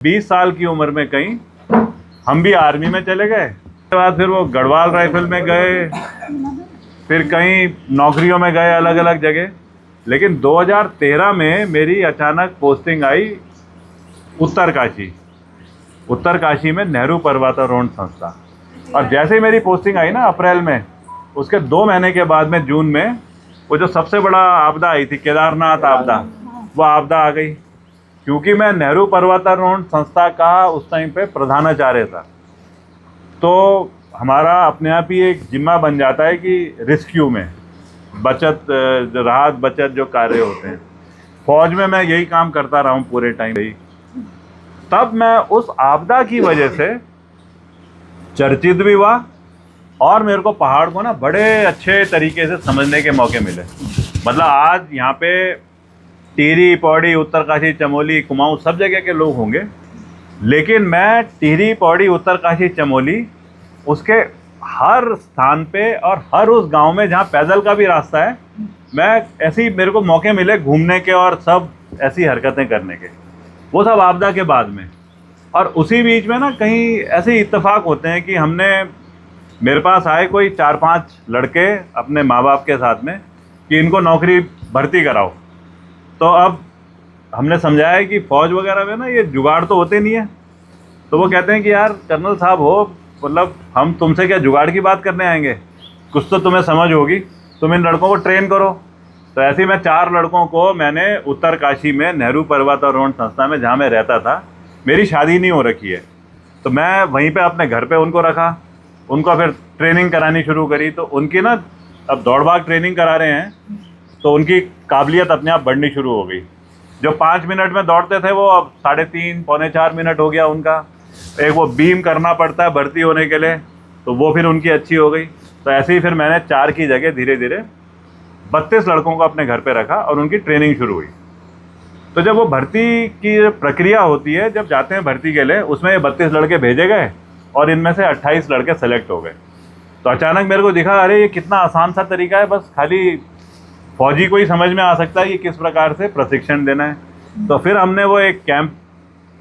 20 साल की उम्र में कहीं हम भी आर्मी में चले गए, उसके बाद फिर वो गढ़वाल राइफल में गए, फिर कहीं नौकरियों में गए अलग अलग जगह। लेकिन 2013 में मेरी अचानक पोस्टिंग आई उत्तरकाशी। उत्तरकाशी में नेहरू पर्वतारोहण संस्था। और जैसे ही मेरी पोस्टिंग आई ना अप्रैल में, उसके 2 महीने के बाद में जून में वो जो सबसे बड़ा आपदा आई थी केदारनाथ आपदा, वो आपदा आ गई। क्योंकि मैं नेहरू पर्वतारोहण संस्था का उस टाइम पे प्रधानाचार्य था, तो हमारा अपने आप ही एक जिम्मा बन जाता है कि रेस्क्यू में बचत, राहत बचत जो कार्य होते हैं। फौज में मैं यही काम करता रहा हूँ पूरे टाइम ही। तब मैं उस आपदा की वजह से चर्चित भी हुआ और मेरे को पहाड़ को ना बड़े अच्छे तरीके से समझने के मौके मिले। मतलब आज यहाँ पे टिहरी, पौड़ी, उत्तरकाशी, चमोली, कुमाऊं सब जगह के लोग होंगे, लेकिन मैं टिहरी, पौड़ी, उत्तरकाशी, चमोली उसके हर स्थान पे और हर उस गांव में जहाँ पैदल का भी रास्ता है, मैं ऐसी मेरे को मौके मिले घूमने के और सब ऐसी हरकतें करने के, वो सब आपदा के बाद में। और उसी बीच में ना कहीं ऐसे इत्तेफाक होते हैं कि मेरे पास आए कोई 4-5 लड़के अपने माँ बाप के साथ में कि इनको नौकरी भर्ती कराओ। तो अब हमने समझाया कि फ़ौज वगैरह में ना ये जुगाड़ तो होते नहीं है। तो वो कहते हैं कि यार कर्नल साहब हो, मतलब हम तुमसे क्या जुगाड़ की बात करने आएंगे, कुछ तो तुम्हें समझ होगी, तुम इन लड़कों को ट्रेन करो। तो ऐसे ही मैं 4 लड़कों को मैंने उत्तरकाशी में नेहरू पर्वतारोहण संस्था में, जहाँ मैं रहता था, मेरी शादी नहीं हो रखी है, तो मैं वहीं पे अपने घर पे उनको रखा, उनको फिर ट्रेनिंग करानी शुरू करी। तो उनकी ना अब दौड़ भाग ट्रेनिंग करा रहे हैं, तो उनकी काबिलियत अपने आप बढ़नी शुरू हो गई। जो 5 मिनट में दौड़ते थे वो अब 3.5 पौने 4 मिनट हो गया उनका। एक वो बीम करना पड़ता है भर्ती होने के लिए, तो वो फिर उनकी अच्छी हो गई। तो ऐसे ही फिर मैंने 4 की जगह धीरे धीरे 32 लड़कों को अपने घर पे रखा और उनकी ट्रेनिंग शुरू हुई। तो जब वो भर्ती की प्रक्रिया होती है, जब जाते हैं भर्ती के लिए, उसमें ये 32 लड़के भेजे गए और इनमें से 28 लड़के सेलेक्ट हो गए। तो अचानक मेरे को दिखा, अरे ये कितना आसान सा तरीका है, बस खाली फौजी को ही समझ में आ सकता है कि किस प्रकार से प्रशिक्षण देना है। तो फिर हमने वो एक कैंप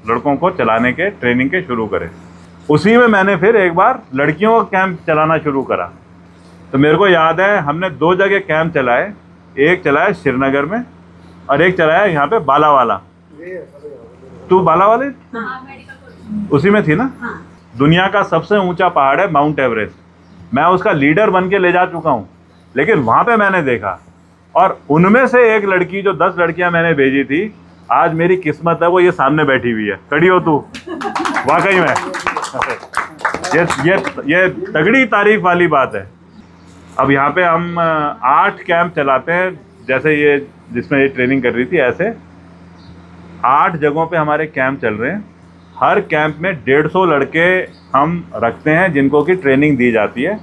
लड़कों को चलाने के, ट्रेनिंग के शुरू करे। उसी में मैंने फिर एक बार लड़कियों का कैंप चलाना शुरू करा। तो मेरे को याद है हमने 2 जगह कैंप चलाए, एक चलाया श्रीनगर में और एक चलाया यहाँ पे बालावाला। तू बालावाले उसी में थी ना? दुनिया का सबसे ऊंचा पहाड़ है माउंट एवरेस्ट, मैं उसका लीडर बन के ले जा चुका हूँ। लेकिन वहाँ पे मैंने देखा, और उनमें से एक लड़की, जो 10 लड़कियाँ मैंने भेजी थी, आज मेरी किस्मत है वो ये सामने बैठी हुई है। खड़ी हो तू, वाकई में ये तगड़ी तारीफ वाली बात है। अब यहाँ पे हम 8 कैंप चलाते हैं, जैसे ये जिसमें ये ट्रेनिंग कर रही थी, ऐसे 8 जगहों पे हमारे कैंप चल रहे हैं। हर कैंप में 150 लड़के हम रखते हैं जिनको कि ट्रेनिंग दी जाती है।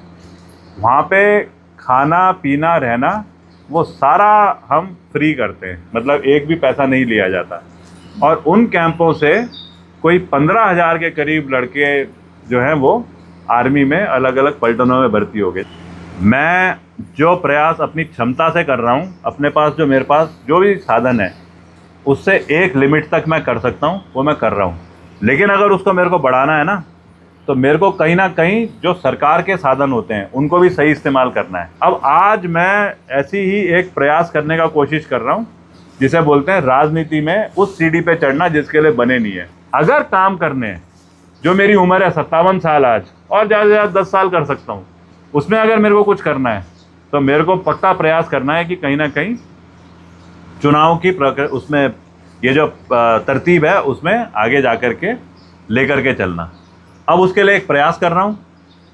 वहाँ पे खाना पीना रहना वो सारा हम फ्री करते हैं, मतलब एक भी पैसा नहीं लिया जाता। और उन कैंपों से कोई 15,000 के करीब लड़के जो हैं वो आर्मी में अलग अलग पलटनों में भर्ती हो गए। मैं जो प्रयास अपनी क्षमता से कर रहा हूँ, अपने पास जो मेरे पास जो भी साधन है, उससे एक लिमिट तक मैं कर सकता हूँ, वो मैं कर रहा हूँ। लेकिन अगर उसको मेरे को बढ़ाना है ना, तो मेरे को कहीं ना कहीं जो सरकार के साधन होते हैं उनको भी सही इस्तेमाल करना है। अब आज मैं ऐसी ही एक प्रयास करने का कोशिश कर रहा हूँ, जिसे बोलते हैं राजनीति में उस सीढ़ी पे चढ़ना जिसके लिए बने नहीं है। अगर काम करने, जो मेरी उम्र है 57 साल आज, और ज़्यादा से ज़्यादा 10 साल कर सकता हूँ, उसमें अगर मेरे को कुछ करना है तो मेरे को पक्का प्रयास करना है कि कहीं ना कहीं चुनाव की उसमें ये जो तरतीब है उसमें आगे जा कर के लेकर के चलना। अब उसके लिए एक प्रयास कर रहा हूँ।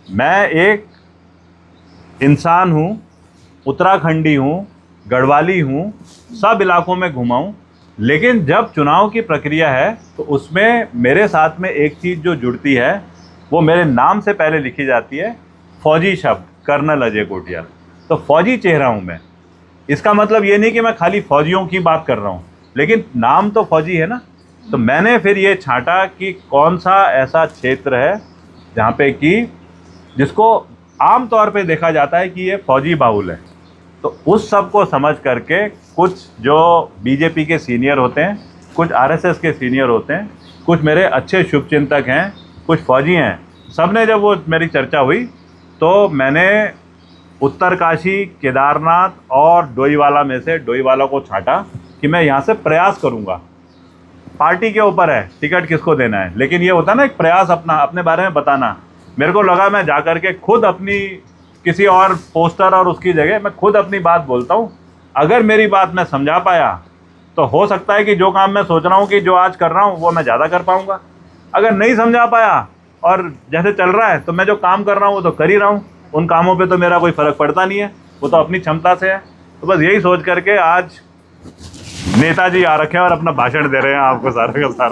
मैं एक इंसान हूँ, उत्तराखंडी हूँ, गढ़वाली हूँ, सब इलाकों में घुमा हूँ, लेकिन जब चुनाव की प्रक्रिया है तो उसमें मेरे साथ में एक चीज़ जो जुड़ती है, वो मेरे नाम से पहले लिखी जाती है, फौजी शब्द, कर्नल अजय कोटियाल। तो फौजी चेहरा हूँ मैं। इसका मतलब ये नहीं कि मैं खाली फौजियों की बात कर रहा हूँ, लेकिन नाम तो फौजी है ना। तो मैंने फिर ये छांटा कि कौन सा ऐसा क्षेत्र है जहाँ पे कि जिसको आम तौर पे देखा जाता है कि ये फौजी बाहुल है। तो उस सब को समझ करके कुछ जो बीजेपी के सीनियर होते हैं, कुछ आरएसएस के सीनियर होते हैं, कुछ मेरे अच्छे शुभचिंतक हैं, कुछ फौजी हैं, सब ने जब वो मेरी चर्चा हुई तो मैंने उत्तरकाशी, केदारनाथ और डोईवाला में से डोईवाला को छांटा कि मैं यहाँ से प्रयास करूँगा। पार्टी के ऊपर है टिकट किसको देना है, लेकिन ये होता है ना एक प्रयास अपना, अपने बारे में बताना। मेरे को लगा मैं जा कर के खुद अपनी किसी और पोस्टर और उसकी जगह मैं खुद अपनी बात बोलता हूँ। अगर मेरी बात मैं समझा पाया तो हो सकता है कि जो काम मैं सोच रहा हूँ कि जो आज कर रहा हूँ वो मैं ज़्यादा कर पाऊँगा। अगर नहीं समझा पाया और जैसे चल रहा है तो मैं जो काम कर रहा हूँ वो तो कर ही रहा हूँ, उन कामों पे तो मेरा कोई फ़र्क पड़ता नहीं है, वो तो अपनी क्षमता से है। तो बस यही सोच करके आज नेताजी आ रखे हैं और अपना भाषण दे रहे हैं आपको सारा का सारा।